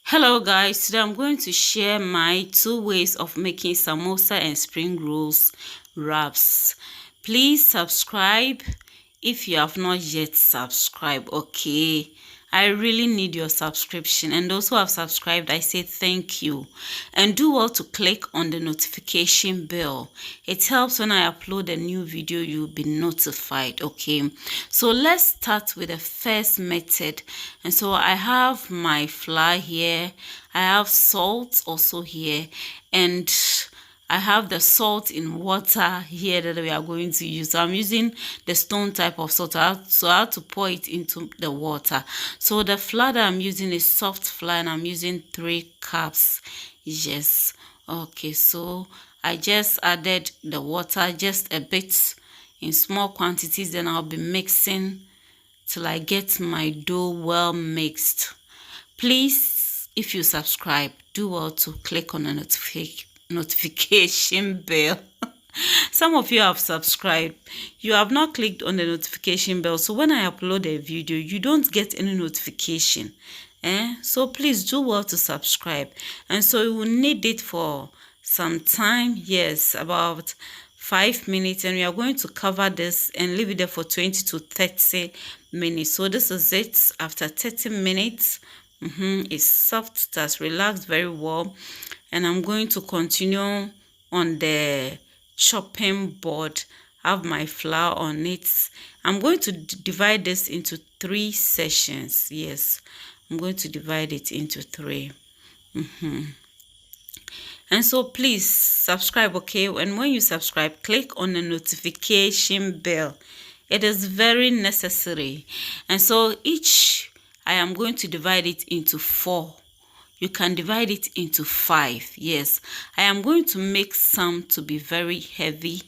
Hello guys, today I'm going to share my 2 ways of making samosa and spring rolls wraps. Please subscribe if you have not yet subscribed. Okay, I really need your subscription, and those who have subscribed, I say thank you. And do well to click on the notification bell. It helps when I upload a new video, you'll be notified. Okay, so let's start with the first method. And so I have my flour here, I have salt also here, and I have the salt in water here that we are going to use. So I'm using the stone type of salt. So I have to pour it into the water. So the flour that I'm using is soft flour, and I'm using 3 cups. Yes. Okay, so I just added the water just a bit in small quantities. Then I'll be mixing till I get my dough well mixed. Please, if you subscribe, do well to click on the notification bell. Some of you have subscribed, you have not clicked on the notification bell, so when I upload a video you don't get any notification. So please do well to subscribe. And so you will need it for some time. Yes, about 5 minutes, and we are going to cover this and leave it there for 20 to 30 minutes. So this is it after 30 minutes. It's soft, it has relaxed very well, and I'm going to continue on the chopping board. I have my flour on it. I'm going to divide this into 3 sessions. Yes, I'm going to divide it into 3. And so please subscribe, okay? And when you subscribe, click on the notification bell. It is very necessary. And so I am going to divide it into 4. You can divide it into 5. Yes, I am going to make some to be very heavy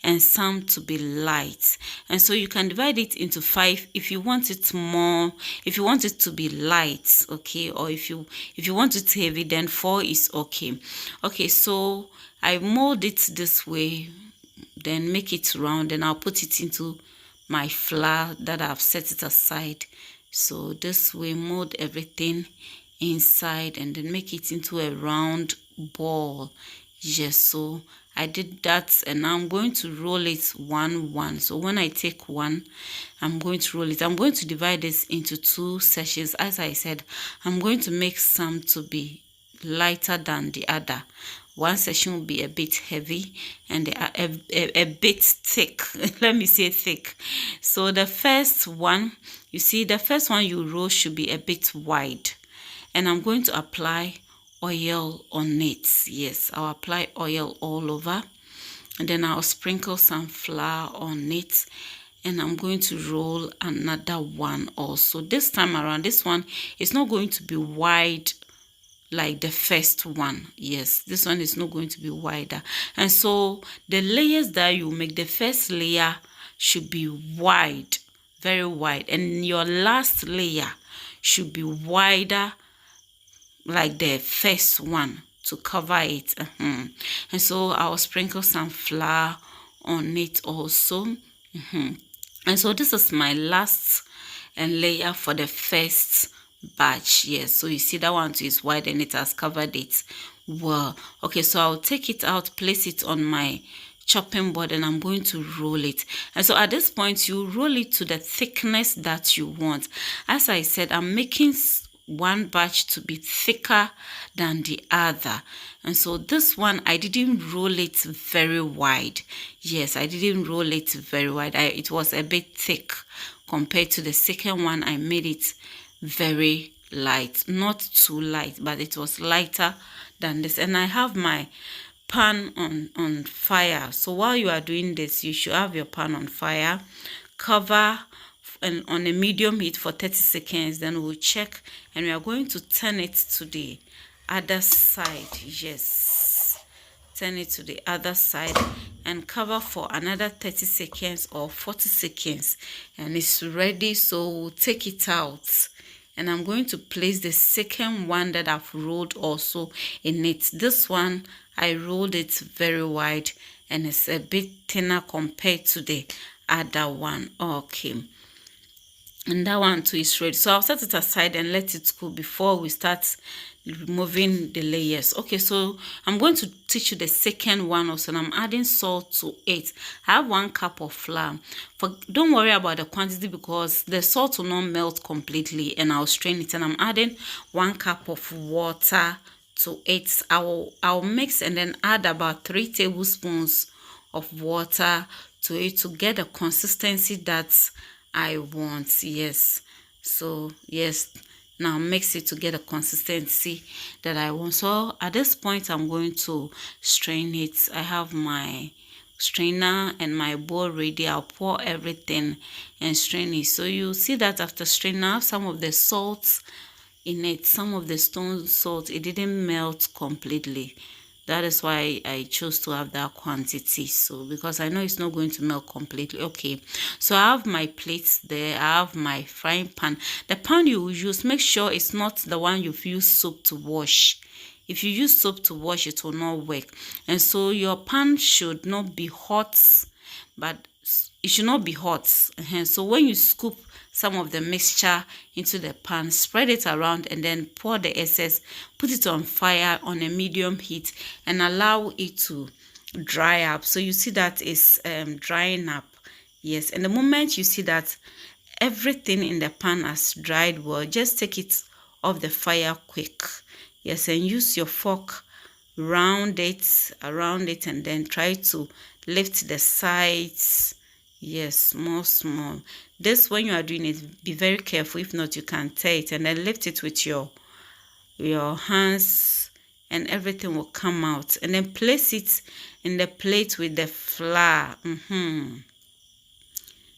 and some to be light. And so you can divide it into 5 if you want it more, if you want it to be light, okay? Or if you want it heavy, then 4 is okay. Okay, so I mold it this way, then make it round, and I'll put it into my flour that I've set it aside. So this way, mold everything inside and then make it into a round ball. Yes, so I did that, and now I'm going to roll it 1 So when I take 1, I'm going to roll it. I'm going to divide this into 2 sections. As I said, I'm going to make some to be lighter than the other. One section will be a bit heavy and a bit thick. Let me say thick. So the first one, you see, the first one you roll should be a bit wide, and I'm going to apply oil on it. Yes, I'll apply oil all over, and then I'll sprinkle some flour on it, and I'm going to roll another one also. This time around, this one is not going to be wide like the first one. Yes, this one is not going to be wider. And so the layers that you make, the first layer should be wide, very wide, and your last layer should be wider like the first one to cover it. And so I'll sprinkle some flour on it also. And so this is my last layer for the first batch. Yes, so you see that one too is wide and it has covered it well. Okay, so I'll take it out, place it on my chopping board, and I'm going to roll it. And so at this point, you roll it to the thickness that you want. As I said, I'm making one batch to be thicker than the other, and so this one I didn't roll it very wide. Yes, I didn't roll it very wide. It was a bit thick compared to the second one. I made it very light, not too light, but it was lighter than this. And I have my pan on fire. So while you are doing this, you should have your pan on fire, cover and on a medium heat for 30 seconds. Then we'll check, and we are going to turn it to the other side. Yes, turn it to the other side and cover for another 30 seconds or 40 seconds, and it's ready. So we'll take it out, and I'm going to place the second one that I've rolled also in it. This one I rolled it very wide, and it's a bit thinner compared to the other one. Okay, and that one too is ready. So I'll set it aside and let it cool before we start removing the layers. Okay, so I'm going to teach you the second one also, and I'm adding salt to it. I have 1 cup of flour. Don't worry about the quantity because the salt will not melt completely, and I'll strain it. And I'm adding 1 cup of water to it. I'll mix and then add about 3 tablespoons of water to it to get the consistency that I want. Yes, so yes, now mix it to get a consistency that I want. So at this point I'm going to strain it. I have my strainer and my bowl ready. I'll pour everything and strain it. So you see that after straining, I have some of the salts in it, some of the stone salt, it didn't melt completely. That is why I chose to have that quantity. So because I know it's not going to melt completely. Okay, so I have my plates there. I have my frying pan. The pan you will use, make sure it's not the one you've used soap to wash. If you use soap to wash, it will not work. And so your pan should not be hot, but it should not be hot. So when you scoop some of the mixture into the pan, spread it around and then pour the excess, put it on fire on a medium heat and allow it to dry up. So you see that it's drying up. Yes, and the moment you see that everything in the pan has dried well, just take it off the fire quick. Yes, and use your fork around it and then try to lift the sides. Yes, small. This, when you are doing it, be very careful. If not, you can tear it, and then lift it with your hands and everything will come out. And then place it in the plate with the flour.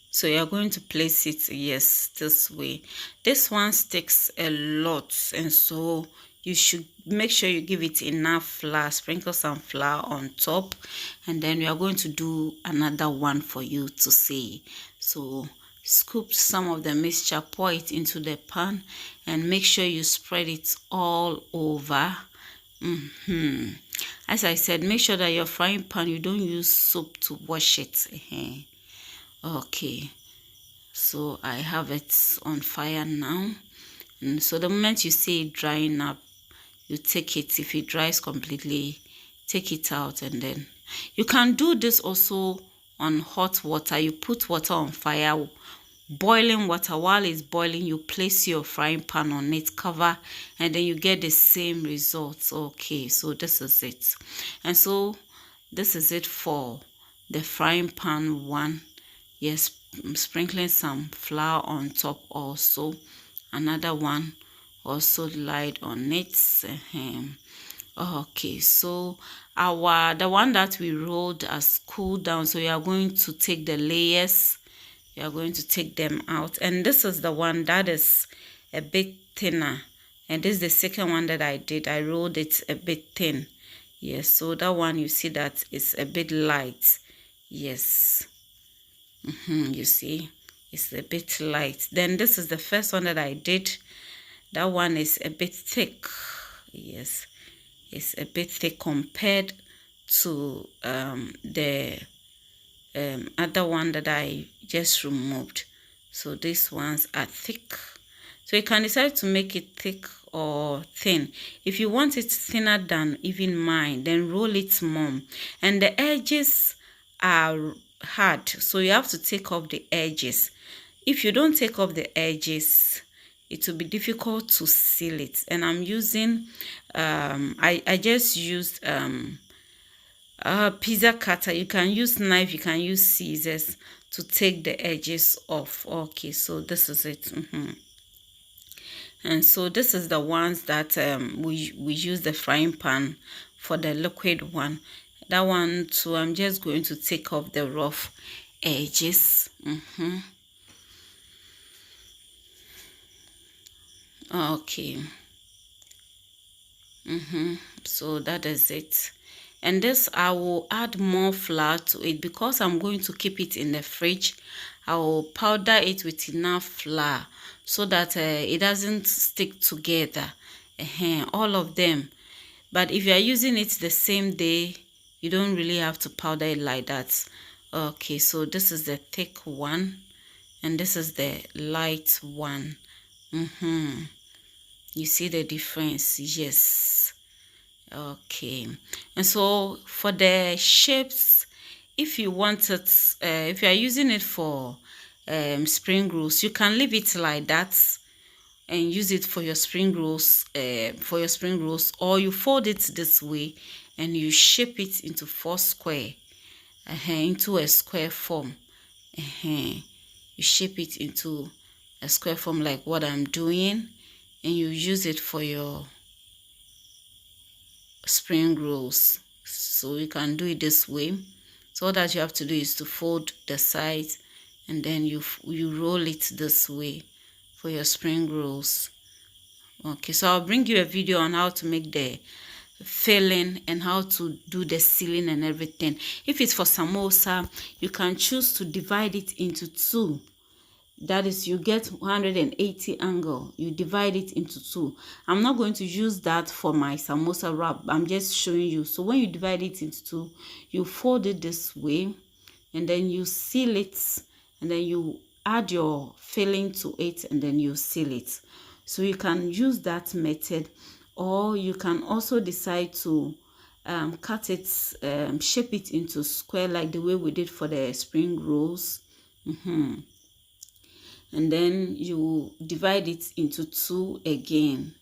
So you're going to place it, yes, this way. This one sticks a lot, and so you should make sure you give it enough flour. Sprinkle some flour on top, and then we are going to do another one for you to see. So scoop some of the mixture, pour it into the pan, and make sure you spread it all over. As I said, make sure that your frying pan, you don't use soap to wash it. Okay, so I have it on fire now, and so the moment you see it drying up, you take it. If it dries completely, take it out, and then you can do this also on hot water. You put water on fire, boiling water. While it's boiling, you place your frying pan on it, cover, and then you get the same results. Okay, so this is it, and so this is it for the frying pan one. Yes, sprinkling some flour on top also. Another one also light on it. Okay, so the one that we rolled has cooled down, so we are going to take the layers. We are going to take them out, and this is the one that is a bit thinner, and this is the second one that I did. I rolled it a bit thin. Yes, so that one, you see that it's a bit light. Yes, you see it's a bit light. Then this is the first one that I did. That one is a bit thick. Yes, it's a bit thick compared to the other one that I just removed. So these ones are thick, so you can decide to make it thick or thin. If you want it thinner than even mine, then roll it more. And the edges are hard, so you have to take off the edges. If you don't take off the edges, it will be difficult to seal it. And I'm using I just used pizza cutter. You can use knife, you can use scissors to take the edges off. Okay, so this is it. And so this is the ones that we use the frying pan for, the liquid one. That one too, I'm just going to take off the rough edges. Okay. So that is it. And this, I will add more flour to it because I'm going to keep it in the fridge. I will powder it with enough flour so that it doesn't stick together. All of them. But if you are using it the same day, you don't really have to powder it like that. Okay, so this is the thick one, and this is the light one. You see the difference? Yes. Okay. And so for the shapes, if you want it, if you are using it for spring rolls, you can leave it like that and use it for your spring rolls, or you fold it this way and you shape it into 4 square, into a square form. You shape it into a square form like what I'm doing, and you use it for your spring rolls. So you can do it this way. So all that you have to do is to fold the sides, and then you roll it this way for your spring rolls. Okay, so I'll bring you a video on how to make the filling and how to do the sealing and everything. If it's for samosa, you can choose to divide it into 2. That is, you get 180 angle, you divide it into 2. I'm not going to use that for my samosa wrap. I'm just showing you. So when you divide it into 2, you fold it this way, and then you seal it, and then you add your filling to it, and then you seal it. So you can use that method, or you can also decide to cut it, shape it into square like the way we did for the spring rolls. And then you divide it into 2 again.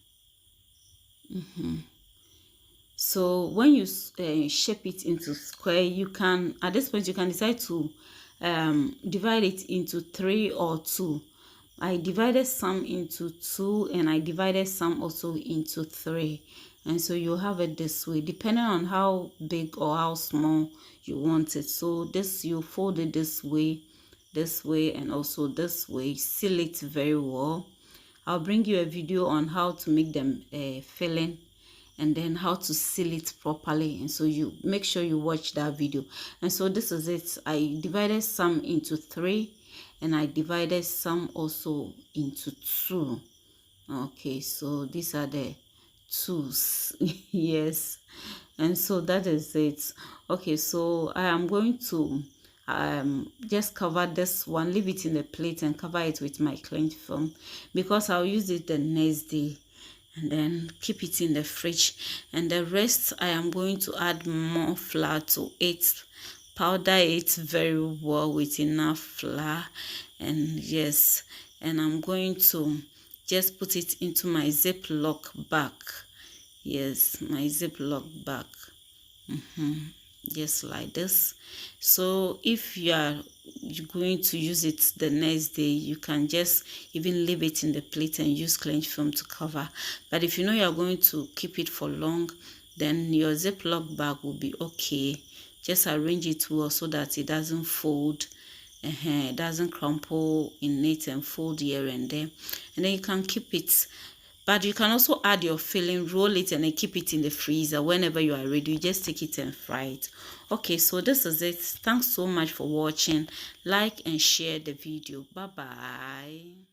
So when you shape it into square, you can, at this point, you can decide to divide it into 3 or 2. I divided some into 2, and I divided some also into 3. And so you have it this way, depending on how big or how small you want it. So this, you fold it this way, and also this way. Seal it very well. I'll bring you a video on how to make them filling, and then how to seal it properly, and so you make sure you watch that video. And so this is it. I divided some into 3, and I divided some also into 2. Okay, so these are the 2s. Yes. And so that is it. Okay, so I am going to just cover this one, leave it in the plate and cover it with my cling film, because I'll use it the next day, and then keep it in the fridge. And the rest, I am going to add more flour to it, powder it very well with enough flour. And yes, and I'm going to just put it into my Ziploc bag. Yes, my Ziploc bag. Just like this. So if you're going to use it the next day, you can just even leave it in the plate and use cling film to cover. But if you know you're going to keep it for long, then your Ziploc bag will be okay. Just arrange it well so that it doesn't fold, it doesn't crumple in it and fold here and there, and then you can keep it. But you can also add your filling, roll it, and then keep it in the freezer. Whenever you are ready, you just take it and fry it. Okay, so this is it. Thanks so much for watching. Like and share the video. Bye bye.